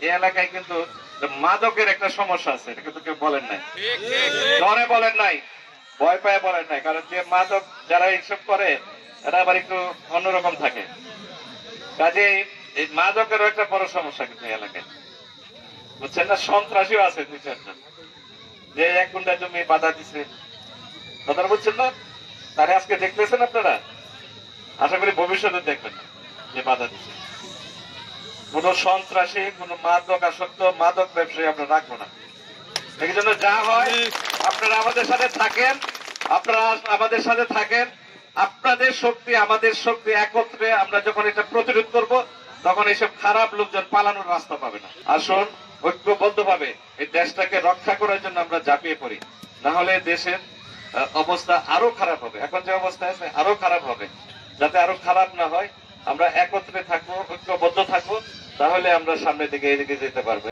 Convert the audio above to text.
এই এলাকায় কিন্তু মাদকের একটা সমস্যা আছে, এটা কিন্তু কেউ বলেন নাই, ডরে বলেন নাই, ভয় পায় বলেন নাই। কারণ যে মাদক যারা এইসব করে এরা আবার একটু অন্যরকম থাকে। কাজেই এই মাদকেরও একটা বড় সমস্যা কিন্তু এই এলাকায়, বুঝছেন না? সন্ত্রাসীও আছে দুই চারজন, যে 1 গুণ্ঠা জমি বাধা দিছে, কথাটা বুঝছেন না? তারে আজকে দেখতেছেন আপনারা, আশা করি ভবিষ্যতে দেখবেন যে বাধা দিচ্ছে। কোন সন্ত্রাসী, কোন মাদক আসক্ত মাদক ব্যবসায়ী আমরা রাখবো না। এই জন্য যা হয় আপনারা আমাদের সাথে থাকেন, আপনারা আমাদের সাথে থাকেন। আপনাদের শক্তি আমাদের শক্তি একত্রে আমরা যখন এটা প্রতিরোধ করব, তখন এইসব খারাপ লোকজন পালানোর রাস্তা পাবে না। আসুন ঐক্যবদ্ধ ভাবে এই দেশটাকে রক্ষা করার জন্য আমরা ঝাঁপিয়ে পড়ি, না হলে দেশের অবস্থা আরো খারাপ হবে। এখন যে অবস্থা আছে আরো খারাপ হবে। যাতে আরো খারাপ না হয়, আমরা একত্রে থাকবো, ঐক্যবদ্ধ থাকবো, তাহলে আমরা সামনের দিকে এদিকে যেতে পারবো।